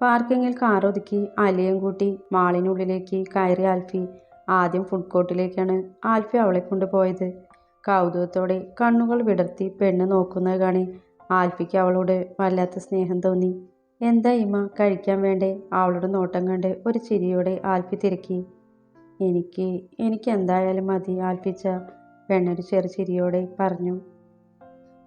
പാർക്കിങ്ങിൽ car ഒതുക്കി അലിയും കൂട്ടി മാളിനുള്ളിലേക്ക് കയറി ആൽഫി. ആദ്യം ഫുഡ് കോർട്ടിലേക്കാണ് ആൽഫി അവളെ കൊണ്ടുപോയത്. കൗതുകത്തോടെ കണ്ണുകൾ വിടർത്തി പെണ്ണ് നോക്കുന്നത് കാണി ആൽഫിക്ക് അവളോട് വല്ലാത്ത സ്നേഹം തോന്നി. എന്താ ഇമ്മ, കഴിക്കാൻ വേണ്ടേ? അവളുടെ നോട്ടം കണ്ട് ഒരു ചിരിയോടെ ആൽഫി തിരക്കി. എനിക്ക് എന്തായാലും മതി ആൽഫിച്ച, പെണ്ണൊരു ചിരിയോടെ പറഞ്ഞു.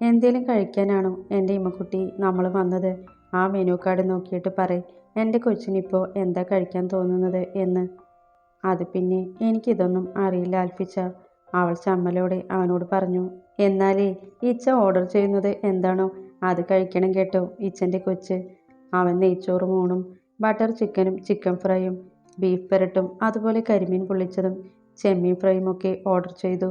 എന്തേലും കഴിക്കാനാണോ എൻ്റെ ഇമ്മക്കുട്ടി നമ്മൾ വന്നത്? ആ മെനു കാർഡ് നോക്കിയിട്ട് പറയ് എൻ്റെ കൊച്ചിനിപ്പോൾ എന്താ കഴിക്കാൻ തോന്നുന്നത് എന്ന്. അത് പിന്നെ എനിക്കിതൊന്നും അറിയില്ല ആൽഫിച്ച, അവൾ ചമ്മലോടെ അവനോട് പറഞ്ഞു. എന്നാലേ ഇച്ച ഓർഡർ ചെയ്യുന്നത് എന്താണോ അത് കഴിക്കണം കേട്ടോ ഇച്ചൻ്റെ കൊച്ച്. അവൻ നെയ്ച്ചോറും ഊണും ബട്ടർ ചിക്കനും ചിക്കൻ ഫ്രൈയും ബീഫ് പെരട്ടും അതുപോലെ കരിമീൻ പൊള്ളിച്ചതും ചെമ്മീൻ ഫ്രൈയും ഒക്കെ ഓർഡർ ചെയ്തു.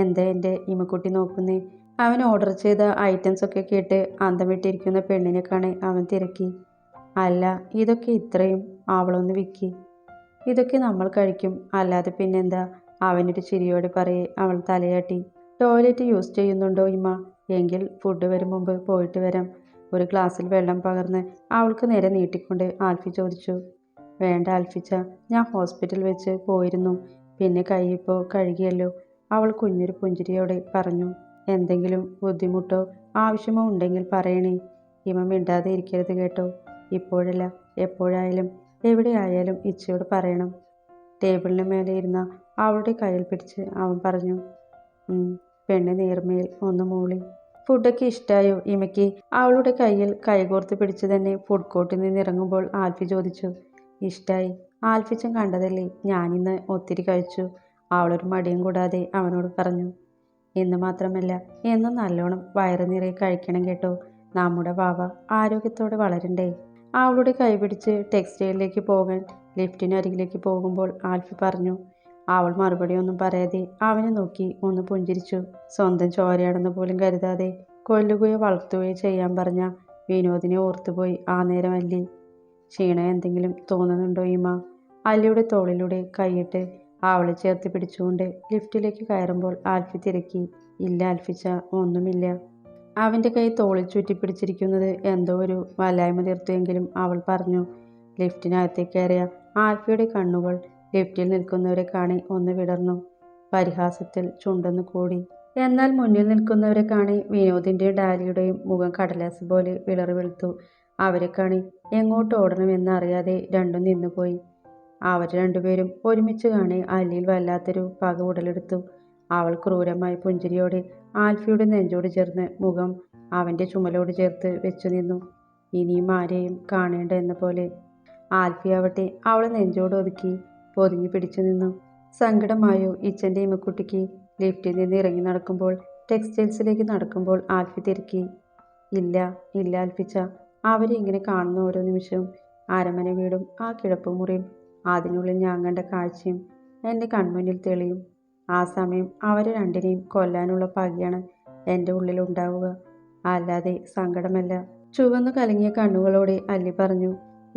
എന്താ എൻ്റെ ഇമ്മക്കുട്ടി നോക്കുന്നേ? അവൻ ഓർഡർ ചെയ്ത ഐറ്റംസ് ഒക്കെ കേട്ട് അന്തം വിട്ടിരിക്കുന്ന പെണ്ണിനെ കാണാൻ അവൻ തിരക്കി. അല്ല, ഇതൊക്കെ ഇത്രയും? അവളൊന്ന് വിക്കി. ഇതൊക്കെ നമ്മൾ കഴിക്കും, അല്ലാതെ പിന്നെന്താ? അവനൊരു ചിരിയോടെ പറയേ അവൾ തലയാട്ടി. ടോയ്ലറ്റ് യൂസ് ചെയ്യുന്നുണ്ടോ ഇമ്മ? എങ്കിൽ ഫുഡ് വരും മുമ്പ് പോയിട്ട് വരാം. ഒരു ഗ്ലാസ്സിൽ വെള്ളം പകർന്ന് അവൾക്ക് നേരെ നീട്ടിക്കൊണ്ട് ആൽഫി ചോദിച്ചു. വേണ്ട ആൽഫിച്ച, ഞാൻ ഹോസ്പിറ്റൽ വെച്ച് പോയിരുന്നു, പിന്നെ കൈ ഇപ്പോൾ കഴുകിയല്ലോ, അവൾ കുഞ്ഞൊരു പുഞ്ചിരിയോടെ പറഞ്ഞു. എന്തെങ്കിലും ബുദ്ധിമുട്ടോ ആവശ്യമോ ഉണ്ടെങ്കിൽ പറയണേ. ഇമ മിണ്ടാതെ ഇരിക്കരുത് കേട്ടോ. ഇപ്പോഴല്ല, എപ്പോഴായാലും എവിടെയായാലും ഇച്ചയോട് പറയണം. ടേബിളിന് മേലെ ഇരുന്ന അവളുടെ കയ്യിൽ പിടിച്ച് അവൻ പറഞ്ഞു. പെണ്ണ് നേർമേൽ ഒന്ന് മൂളി. ഫുഡൊക്കെ ഇഷ്ടായോ ഇമയ്ക്ക്? അവളുടെ കയ്യിൽ കൈകോർത്ത് പിടിച്ച് തന്നെ ഫുഡ് കോർട്ടിൽ നിന്നിറങ്ങുമ്പോൾ ആൽഫി ചോദിച്ചു. ഇഷ്ടായി ആൽഫിച്ചൻ, കണ്ടതല്ലേ, ഞാനിന്ന് ഒത്തിരി കഴിച്ചു, അവളൊരു മടിയും കൂടാതെ അവനോട് പറഞ്ഞു. ഇന്ന് മാത്രമല്ല എന്നും നല്ലോണം വയറ് നിറയെ കഴിക്കണം കേട്ടോ, നമ്മുടെ വാവ ആരോഗ്യത്തോടെ വളരണ്ടേ. അവളുടെ കൈ പിടിച്ച് ടെക്സ്റ്റൈലിലേക്ക് പോകാൻ ലിഫ്റ്റിനരികിലേക്ക് പോകുമ്പോൾ ആൽഫി പറഞ്ഞു. അവൾ മറുപടിയൊന്നും പറയാതെ അവനെ നോക്കി ഒന്ന് പുഞ്ചിരിച്ചു. സ്വന്തം ചോരയാണെന്ന് പോലും കരുതാതെ കൊല്ലുകയോ വളർത്തുകയോ ചെയ്യാൻ പറഞ്ഞ വിനോദിനെ ഓർത്തുപോയി ആ നേരം അല്ലി. ക്ഷീണം എന്തെങ്കിലും തോന്നുന്നുണ്ടോ ഇമ്മ? അല്ലിയുടെ തോളിലൂടെ കൈയിട്ട് അവളെ ചേർത്ത് പിടിച്ചുകൊണ്ട് ലിഫ്റ്റിലേക്ക് കയറുമ്പോൾ ആൽഫി തിരക്കി. ഇല്ല ആൽഫിച്ച, ഒന്നുമില്ല. അവൻ്റെ കൈ തോളിൽ ചുറ്റിപ്പിടിച്ചിരിക്കുന്നത് എന്തോ ഒരു വല്ലായ്മ തീർത്തുവെങ്കിലും അവൾ പറഞ്ഞു. ലിഫ്റ്റിനകത്തേക്ക് കയറിയ ആൽഫിയുടെ കണ്ണുകൾ ലിഫ്റ്റിൽ നിൽക്കുന്നവരെ കാണി ഒന്ന് വിടർന്നു. പരിഹാസത്തിൽ ചുണ്ടൊന്ന് കൂടി. എന്നാൽ മുന്നിൽ നിൽക്കുന്നവരെ കാണി വിനോദിൻ്റെയും ഡാലിയുടെയും മുഖം കടലാസ് പോലെ വിളറി വെളുത്തു. അവരെ കാണി എങ്ങോട്ട് ഓടണമെന്ന് അറിയാതെ രണ്ടും നിന്നുപോയി. അവർ രണ്ടുപേരും ഒരുമിച്ച് കാണി അല്ലിയിൽ വല്ലാത്തൊരു പക ഉടലെടുത്തു. അവൾ ക്രൂരമായ പുഞ്ചിരിയോടെ ആൽഫിയുടെ നെഞ്ചോട് ചേർന്ന് മുഖം അവൻ്റെ ചുമലോട് ചേർത്ത് വെച്ചു നിന്നു. ഇനിയും ആരെയും കാണേണ്ട എന്ന പോലെ. ആൽഫി ആവട്ടെ അവളെ നെഞ്ചോട് ഒതുക്കി പൊതിഞ്ഞു പിടിച്ചു നിന്നു. സങ്കടമായോ ഇച്ചൻ്റെ ഇമ്മക്കുട്ടിക്ക്? ലിഫ്റ്റിൽ നിന്ന് ഇറങ്ങി നടക്കുമ്പോൾ ടെക്സ്റ്റൈൽസിലേക്ക് നടക്കുമ്പോൾ ആൽഫി തിരക്കി. ഇല്ല ഇല്ല ആൽഫിച്ച, അവരെ ഇങ്ങനെ കാണുന്ന ഓരോ നിമിഷവും അരമന വീടും ആ കിടപ്പുമുറിയും അതിനുള്ളിൽ ഞാൻ കണ്ട കാഴ്ചയും എൻ്റെ കൺമുന്നിൽ തെളിയും. ആ സമയം അവരെ രണ്ടിനെയും കൊല്ലാനുള്ള പകയാണ് എൻ്റെ ഉള്ളിൽ ഉണ്ടാവുക, അല്ലാതെ സങ്കടമല്ല. ചുവന്നു കലങ്ങിയ കണ്ണുകളോടെ അല്ലി പറഞ്ഞു.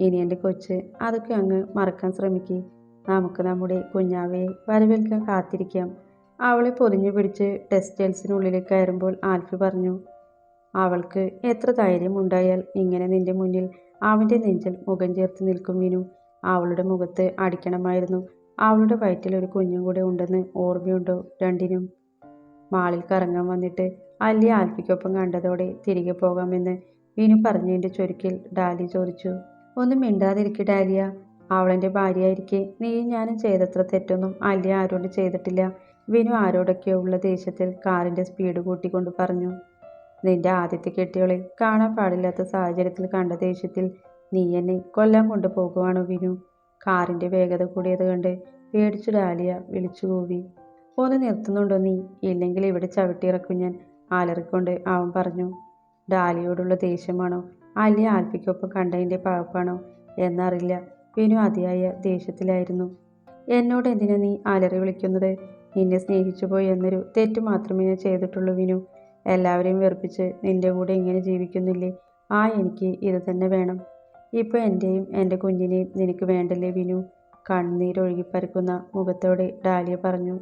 ഇനി എൻ്റെ കൊച്ച് അതൊക്കെ അങ്ങ് മറക്കാൻ ശ്രമിക്കേ. നമുക്ക് നമ്മുടെ കുഞ്ഞാവയെ വരവേൽക്കാൻ കാത്തിരിക്കാം. അവളെ പൊതിഞ്ഞു പിടിച്ച് ടെക്സ്റ്റൈൽസിനുള്ളിലേക്ക് കയറുമ്പോൾ ആൽഫി പറഞ്ഞു. അവൾക്ക് എത്ര ധൈര്യം ഉണ്ടായാൽ ഇങ്ങനെ നിന്റെ മുന്നിൽ അവൻ്റെ നെഞ്ചിൽ മുഖം ചേർത്ത് നിൽക്കും വിനു. അവളുടെ മുഖത്ത് അടിക്കണമായിരുന്നു. അവളുടെ വയറ്റിൽ ഒരു കുഞ്ഞും കൂടെ ഉണ്ടെന്ന് ഓർമ്മയുണ്ടോ രണ്ടിനും? മാളിൽ കറങ്ങാൻ വന്നിട്ട് അല്ലി ആൽഫിക്കൊപ്പം കണ്ടതോടെ തിരികെ പോകാമെന്ന് വിനു പറഞ്ഞതിൻ്റെ ചുരുക്കിൽ ഡാലി ചോദിച്ചു. ഒന്നും മിണ്ടാതിരിക്കെ ഡാലിയ, അവളെൻ്റെ ഭാര്യയായിരിക്കെ നീയും ഞാനും ചെയ്തത്ര തെറ്റൊന്നും അല്ലി ആരോട് ചെയ്തിട്ടില്ല. വിനു ആരോടൊക്കെയോ ഉള്ള ദേഷ്യത്തിൽ കാറിൻ്റെ സ്പീഡ് കൂട്ടിക്കൊണ്ട് പറഞ്ഞു. നിന്റെ ആദ്യത്തെ കെട്ടിയോളെ കാണാൻ പാടില്ലാത്ത സാഹചര്യത്തിൽ കണ്ട ദേഷ്യത്തിൽ നീ എന്നെ കൊല്ലാൻ കൊണ്ടുപോകുവാണോ വിനു? കാറിൻ്റെ വേഗത കൂടിയത് കണ്ട് പേടിച്ചു ഡാലിയ വിളിച്ചു കൂവി. ഒന്ന് നിർത്തുന്നുണ്ടോ നീ? ഇല്ലെങ്കിൽ ഇവിടെ ചവിട്ടിയിറക്കും ഞാൻ, അലറിക്കൊണ്ട് അവൻ പറഞ്ഞു. ഡാലിയോടുള്ള ദേഷ്യമാണോ അല്ലി ആൽഫിക്കൊപ്പം കണ്ടതിൻ്റെ പകപ്പാണോ എന്നറിയില്ല. വിനു അതിയായ ദേഷ്യത്തിലായിരുന്നു. എന്നോട് എന്തിനാ നീ അലറി വിളിക്കുന്നത്? നിന്നെ സ്നേഹിച്ചു പോയി എന്നൊരു തെറ്റ് മാത്രമേ ഞാൻ ചെയ്തിട്ടുള്ളൂ വിനു. എല്ലാവരെയും വെറുപ്പിച്ച് നിന്റെ കൂടെ ഇങ്ങനെ ജീവിക്കുന്നില്ലേ? എനിക്ക് ഇത് തന്നെ വേണം. ഇപ്പോൾ എൻ്റെയും എൻ്റെ കുഞ്ഞിനെയും നിനക്ക് വേണ്ടല്ലേ വിനു? കണ്ണീരൊഴുകിപ്പരക്കുന്ന മുഖത്തോടെ ഡാലിയ പറഞ്ഞു.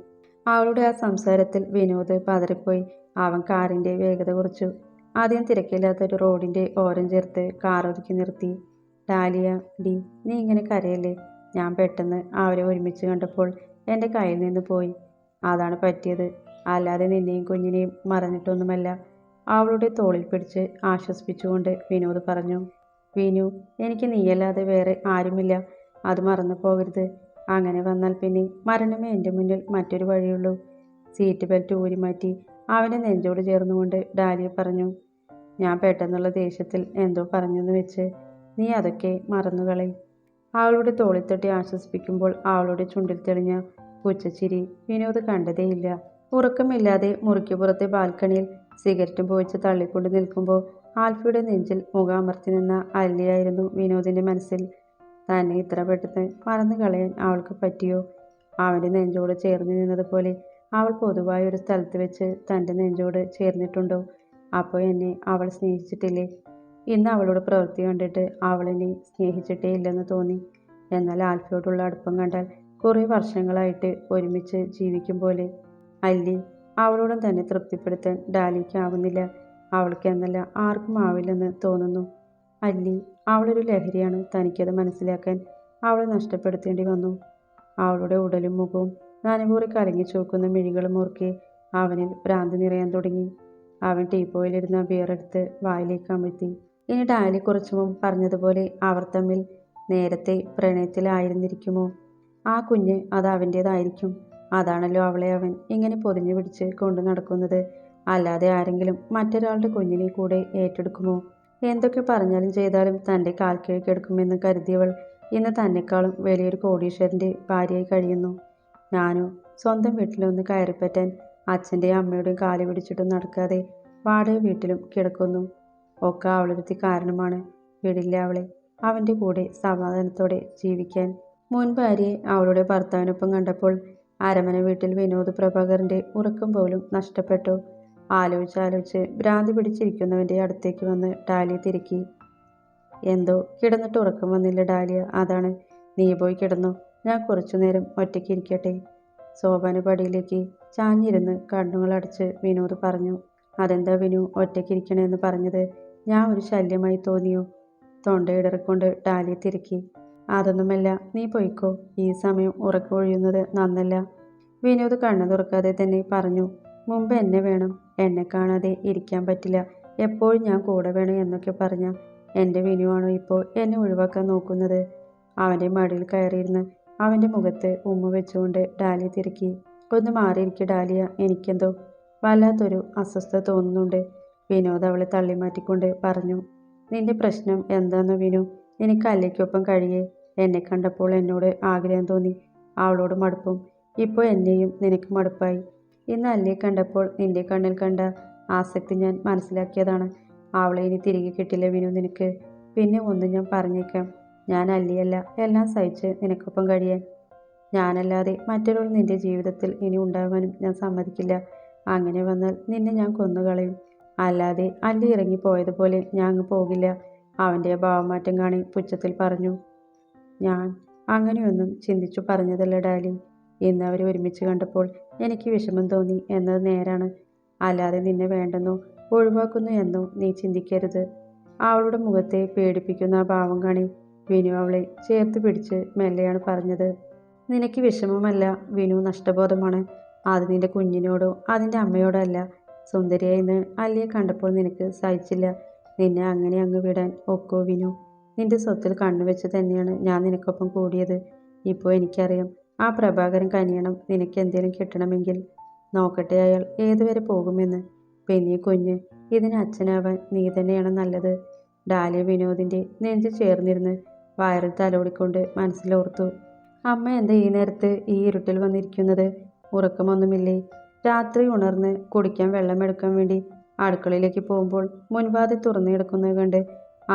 അവളുടെ ആ സംസാരത്തിൽ വിനോദ് പതറിപ്പോയി. അവൻ കാറിൻ്റെ വേഗത കുറച്ചു. ആദ്യം തിരക്കില്ലാത്തൊരു റോഡിൻ്റെ ഓരം ചേർത്ത് കാർ ഒതുക്കി നിർത്തി. ഡാലിയ, ഡി നീ ഇങ്ങനെ കരയല്ലേ. ഞാൻ പെട്ടെന്ന് അവരെ ഒരുമിച്ച് കണ്ടപ്പോൾ എൻ്റെ കയ്യിൽ നിന്ന് പോയി. അതാണ് പറ്റിയത്. അല്ലാതെ നിന്നെയും കുഞ്ഞിനെയും മറന്നിട്ടൊന്നുമല്ല. അവളുടെ തോളിൽ പിടിച്ച് ആശ്വസിപ്പിച്ചുകൊണ്ട് വിനോദ് പറഞ്ഞു. വിനു, എനിക്ക് നീയല്ലാതെ വേറെ ആരുമില്ല. അത് മറന്നു പോകരുത്. അങ്ങനെ വന്നാൽ പിന്നെ മരണമേ എൻ്റെ മുന്നിൽ മറ്റൊരു വഴിയുള്ളൂ. സീറ്റ് ബെൽറ്റ് ഊരിമാറ്റി അവൻ്റെ നെഞ്ചോട് ചേർന്നുകൊണ്ട് ഡാലിയ പറഞ്ഞു. ഞാൻ പെട്ടെന്നുള്ള ദേഷ്യത്തിൽ എന്തോ പറഞ്ഞെന്ന് വെച്ച് നീ അതൊക്കെ മറന്നുകളെ. അവളുടെ തോളിൽ തട്ടി ആശ്വസിപ്പിക്കുമ്പോൾ അവളുടെ ചുണ്ടിൽ തെളിഞ്ഞ പുച്ഛച്ചിരി വിനോദ് കണ്ടതേയില്ല. ഉറക്കമില്ലാതെ മുറിക്കുപുറത്തെ ബാൽക്കണിയിൽ സിഗരറ്റും പോയിച്ച് തള്ളിക്കൊണ്ട് നിൽക്കുമ്പോൾ ആൽഫിയുടെ നെഞ്ചിൽ മുഖം അമർത്തി നിന്ന അല്ലിയായിരുന്നു വിനോദിൻ്റെ മനസ്സിൽ. തന്നെ ഇത്ര പെട്ടെന്ന് മറന്നു കളയാൻ അവൾക്ക് പറ്റിയോ? അവൻ്റെ നെഞ്ചോട് ചേർന്ന് നിന്നതുപോലെ അവൾ പൊതുവായ ഒരു സ്ഥലത്ത് വെച്ച് തൻ്റെ നെഞ്ചോട് ചേർന്നിട്ടുണ്ടോ? അപ്പോൾ എന്നെ അവൾ സ്നേഹിച്ചിട്ടില്ലേ? ഇന്ന് അവളുടെ പ്രവൃത്തി കണ്ടിട്ട് അവളെന്നെ സ്നേഹിച്ചിട്ടേ ഇല്ലെന്ന് തോന്നി. എന്നാൽ ആൽഫയോടുള്ള അടുപ്പം കണ്ടാൽ കുറേ വർഷങ്ങളായിട്ട് ഒരുമിച്ച് ജീവിക്കും പോലെ. അല്ലി, അവളോടും തന്നെ തൃപ്തിപ്പെടുത്താൻ ഡാലിക്കാവുന്നില്ല. അവൾക്ക് എന്നല്ല ആർക്കും ആവില്ലെന്ന് തോന്നുന്നു. അല്ലി, അവളൊരു ലഹരിയാണ്. തനിക്കത് മനസ്സിലാക്കാൻ അവളെ നഷ്ടപ്പെടുത്തേണ്ടി വന്നു. അവളുടെ ഉടലും മുഖവും നനകൂറി കലങ്ങി ചോക്കുന്ന മിഴികളും ഓർക്കെ അവനിൽ ഭ്രാന്ത് നിറയാൻ തുടങ്ങി. അവൻ ടീപ്പോയിലിരുന്ന ബിയറെടുത്ത് വായിലേക്ക് അമഴ്ത്തി. ഇനി ഡാലി കുറച്ചു മുമ്പ് പറഞ്ഞതുപോലെ അവർ തമ്മിൽ നേരത്തെ പ്രണയത്തിലായിരുന്നിരിക്കുമോ? ആ കുഞ്ഞ് അത് അവൻ്റേതായിരിക്കും. അതാണല്ലോ അവളെ അവൻ ഇങ്ങനെ പൊതിഞ്ഞു പിടിച്ച് കൊണ്ടു നടക്കുന്നത്. അല്ലാതെ ആരെങ്കിലും മറ്റൊരാളുടെ കുഞ്ഞിനെ കൂടെ ഏറ്റെടുക്കുമോ? എന്തൊക്കെ പറഞ്ഞാലും ചെയ്താലും തൻ്റെ കാൽ കീഴ്ക്കെടുക്കുമെന്ന് കരുതിയവൾ ഇന്ന് തന്നെക്കാളും വലിയൊരു കോടീശ്വരൻ്റെ ഭാര്യയായി കഴിയുന്നു. ഞാനോ സ്വന്തം വീട്ടിലൊന്ന് കയറിപ്പറ്റാൻ അച്ഛൻ്റെയും അമ്മയുടെയും കാല് പിടിച്ചിട്ടും നടക്കാതെ വാടക വീട്ടിലും കിടക്കുന്നു. ഒക്കെ അവളൊരുത്തി കാരണമാണ്. വിടില്ല അവളെ അവൻ്റെ കൂടെ സമാധാനത്തോടെ ജീവിക്കാൻ. മുൻ ഭാര്യയെ അവളുടെ ഭർത്താവിനൊപ്പം കണ്ടപ്പോൾ അരമന വീട്ടിൽ വിനോദ് പ്രഭാകറിൻ്റെ ഉറക്കം പോലും നഷ്ടപ്പെട്ടു. ആലോചിച്ച് ഭ്രാന്തി പിടിച്ചിരിക്കുന്നവൻ്റെ അടുത്തേക്ക് വന്ന് ഡാലിയ തിരക്കി. എന്തോ കിടന്നിട്ട് ഉറക്കം വന്നില്ല ഡാലിയ. അതാണ്. നീ പോയി കിടന്നു, ഞാൻ കുറച്ചു നേരം ഒറ്റയ്ക്ക് ഇരിക്കട്ടെ. സോപാനപടിയിലേക്ക് ചാഞ്ഞിരുന്ന് കണ്ണുകളടച്ച് വിനോദ് പറഞ്ഞു. അതെന്താ വിനു ഒറ്റയ്ക്കിരിക്കണമെന്ന് പറഞ്ഞത്? ഞാൻ ഒരു ശല്യമായി തോന്നിയോ? തൊണ്ടയിടറിക്കൊണ്ട് ഡാലിയ തിരക്കി. അതൊന്നുമല്ല, നീ പോയിക്കോ. ഈ സമയം ഉറക്കമൊഴിയുന്നത് നന്നല്ല. വിനോദ് കണ്ണു തുറക്കാതെ തന്നെ പറഞ്ഞു. മുമ്പ് എന്നെ വേണം, എന്നെ കാണാതെ ഇരിക്കാൻ പറ്റില്ല, എപ്പോഴും ഞാൻ കൂടെ വേണം എന്നൊക്കെ പറഞ്ഞ എൻ്റെ വിനുവാണോ ഇപ്പോൾ എന്നെ ഒഴിവാക്കാൻ നോക്കുന്നത്? അവൻ്റെ മടിയിൽ കയറിയിരുന്ന് അവൻ്റെ മുഖത്ത് ഉമ്മ വെച്ചുകൊണ്ട് ഡാലിയ തിരക്കി. ഒന്ന് മാറിയിരിക്കുക ഡാലിയ, എനിക്കെന്തോ വല്ലാത്തൊരു അസ്വസ്ഥത തോന്നുന്നുണ്ട്. വിനോദ് അവളെ തള്ളിമാറ്റിക്കൊണ്ട് പറഞ്ഞു. നിന്റെ പ്രശ്നം എന്താണെന്ന് വിനു? എനിക്ക് അല്ലിക്കൊപ്പം കഴിയേ. എന്നെ കണ്ടപ്പോൾ എന്നോട് ആഗ്രഹം തോന്നി, അവളോട് മടുപ്പും. ഇപ്പോൾ എന്നെയും നിനക്ക് മടുപ്പായി. ഇന്ന് അല്ലിയെ കണ്ടപ്പോൾ നിന്റെ കണ്ണിൽ കണ്ട ആസക്തി ഞാൻ മനസ്സിലാക്കിയതാണ്. അവളെ ഇനി തിരികെ കിട്ടില്ല വിനു നിനക്ക്. പിന്നെ ഒന്ന് ഞാൻ പറഞ്ഞേക്കാം, ഞാൻ അല്ലിയല്ല എല്ലാം സഹിച്ച് നിനക്കൊപ്പം കഴിയാൻ. ഞാനല്ലാതെ മറ്റൊരാൾ നിന്റെ ജീവിതത്തിൽ ഇനി ഉണ്ടാവാനും ഞാൻ സമ്മതിക്കില്ല. അങ്ങനെ വന്നാൽ നിന്നെ ഞാൻ കൊന്നുകളയും. അല്ലാതെ അല്ലി ഇറങ്ങിപ്പോയതുപോലെ ഞാൻ അങ്ങ് പോകില്ല. അവൻ്റെ ഭാവമാറ്റം കാണി പുച്ഛത്തിൽ പറഞ്ഞു. ഞാൻ അങ്ങനെയൊന്നും ചിന്തിച്ചു പറഞ്ഞതല്ല ഡാലി. ഇന്ന് അവരെ ഒരുമിച്ച് കണ്ടപ്പോൾ എനിക്ക് വിഷമം തോന്നി എന്നത് നേരാണ്. അല്ലാതെ നിന്നെ വേണ്ടെന്നോ ഒഴിവാക്കുന്നു എന്നോ നീ ചിന്തിക്കരുത്. അവളുടെ മുഖത്തെ പേടിപ്പിക്കുന്ന ആ ഭാവം കാണി വിനു അവളെ ചേർത്ത് പിടിച്ച് മെല്ലെയാണ് പറഞ്ഞത്. നിനക്ക് വിഷമമല്ല വിനു, നഷ്ടബോധമാണ്. അത് നിന്റെ കുഞ്ഞിനോടോ അതിൻ്റെ അമ്മയോടോ അല്ല. സുന്ദരിയായി ഇന്ന് അല്ലിയെ കണ്ടപ്പോൾ നിനക്ക് സഹിച്ചില്ല. നിന്നെ അങ്ങനെ അങ്ങ് വിടാൻ ഒക്കോ വിനു? നിന്റെ സ്വത്തിൽ കണ്ണുവെച്ച് തന്നെയാണ് ഞാൻ നിനക്കൊപ്പം കൂടിയത്. ഇപ്പോൾ എനിക്കറിയാം ആ പ്രഭാകരൻ കനിയണം നിനക്ക് എന്തേലും കിട്ടണമെങ്കിൽ. നോക്കട്ടെ അയാൾ ഏതുവരെ പോകുമെന്ന്. പിന്നെ കുഞ്ഞ്, ഇതിന് അച്ഛനാവാൻ നീ തന്നെയാണ് നല്ലത്. ഡാലിയ വിനോദിൻ്റെ നെഞ്ചു ചേർന്നിരുന്ന് വയറിൽ തലോടിക്കൊണ്ട് മനസ്സിലോർത്തു. അമ്മ എന്താ ഈ നേരത്ത് ഈ ഇരുട്ടിൽ വന്നിരിക്കുന്നത്? ഉറക്കമൊന്നുമില്ലേ? രാത്രി ഉണർന്ന് കുടിക്കാൻ വെള്ളമെടുക്കാൻ വേണ്ടി അടുക്കളയിലേക്ക് പോകുമ്പോൾ മുൻവാതിൽ തുറന്നു കിടക്കുന്നത് കണ്ട്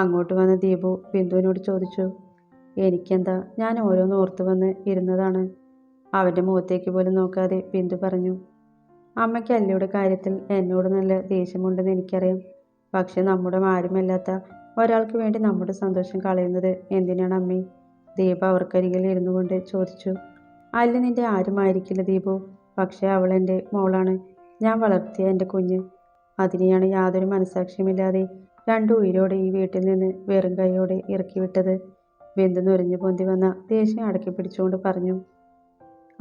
അങ്ങോട്ട് വന്ന ദീപു ബിന്ദുവിനോട് ചോദിച്ചു. എനിക്കെന്താ, ഞാൻ ഓരോന്ന് ഓർത്തു വന്ന് ഇരുന്നതാണ്. അവൻ്റെ മുഖത്തേക്ക് പോലും നോക്കാതെ ബിന്ദു പറഞ്ഞു. അമ്മയ്ക്ക് അല്ലിയുടെ കാര്യത്തിൽ എന്നോട് നല്ല ദേഷ്യമുണ്ടെന്ന് എനിക്കറിയാം. പക്ഷെ നമ്മുടെ ആരുമല്ലാത്ത ഒരാൾക്ക് വേണ്ടി നമ്മുടെ സന്തോഷം കളയുന്നത് എന്തിനാണ് അമ്മേ? ദീപ അവർക്കരികിൽ ഇരുന്നു കൊണ്ട് ചോദിച്ചു. അല്ലി നിന്റെ ആരുമായിരിക്കില്ല ദീപു, പക്ഷേ അവൾ എൻ്റെ മോളാണ്. ഞാൻ വളർത്തിയ എൻ്റെ കുഞ്ഞ്. അതിനെയാണ് യാതൊരു മനസാക്ഷിയുമില്ലാതെ രണ്ടു ഉയിരോടെ ഈ വീട്ടിൽ നിന്ന് വെറും കൈയോടെ ഇറക്കി വിട്ടത്. ബിന്ദു നുരഞ്ഞു പൊന്തി വന്ന ദേഷ്യം അടക്കി പിടിച്ചുകൊണ്ട് പറഞ്ഞു.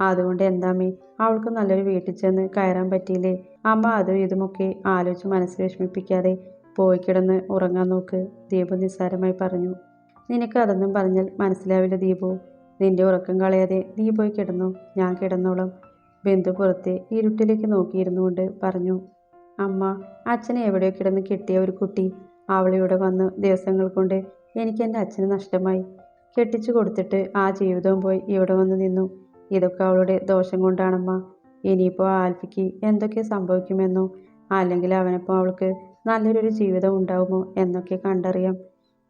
അതുകൊണ്ട് എന്താമ്മേ, അവൾക്ക് നല്ലൊരു വീട്ടിൽ ചെന്ന് കയറാൻ പറ്റിയില്ലേ? അമ്മ അതും ഇതുമൊക്കെ ആലോചിച്ച് മനസ്സ് വിഷമിപ്പിക്കാതെ പോയി കിടന്ന് ഉറങ്ങാൻ നോക്ക്, ദീപു നിസ്സാരമായി പറഞ്ഞു. നിനക്ക് അതൊന്നും പറഞ്ഞാൽ മനസ്സിലാവില്ല ദീപു. നിന്റെ ഉറക്കം കളയാതെ നീ പോയി കിടന്നോ, ഞാൻ കിടന്നോളാം. ബിന്ദു പുറത്തെ ഇരുട്ടിലേക്ക് നോക്കിയിരുന്നുകൊണ്ട് പറഞ്ഞു. അമ്മ, അച്ഛനെ എവിടെയോ കിടന്ന് കിട്ടിയ ഒരു കുട്ടി, അവളിവിടെ വന്ന് ദിവസങ്ങൾ കൊണ്ട് എനിക്ക് എൻ്റെ അച്ഛനെ നഷ്ടമായി. കെട്ടിച്ചു കൊടുത്തിട്ട് ആ ജീവിതവും പോയി ഇവിടെ വന്ന് നിന്നു. ഇതൊക്കെ അവളുടെ ദോഷം കൊണ്ടാണമ്മ. ഇനിയിപ്പോൾ ആൽഫിക്ക് എന്തൊക്കെ സംഭവിക്കുമെന്നോ, അല്ലെങ്കിൽ അവനപ്പോൾ അവൾക്ക് നല്ലൊരു ജീവിതം ഉണ്ടാവുമോ എന്നൊക്കെ കണ്ടറിയാം.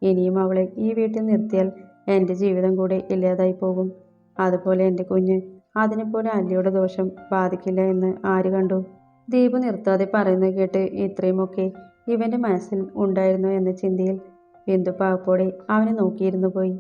ഇനിയും അവളെ ഈ വീട്ടിൽ നിർത്തിയാൽ എൻ്റെ ജീവിതം കൂടെ ഇല്ലാതായി പോകും. അതുപോലെ എൻ്റെ കുഞ്ഞ്, അതിനെപ്പോലെ അല്ലിയുടെ ദോഷം ബാധിക്കില്ല എന്ന് ആര് കണ്ടു? ദീപു നിർത്താതെ പറയുന്നത് കേട്ട് ഇത്രയുമൊക്കെ ഇവൻ്റെ മനസ്സിൽ ഉണ്ടായിരുന്നു എന്ന ചിന്തയിൽ ബിന്ദു പാവപ്പോടെ അവനെ നോക്കിയിരുന്നു പോയി.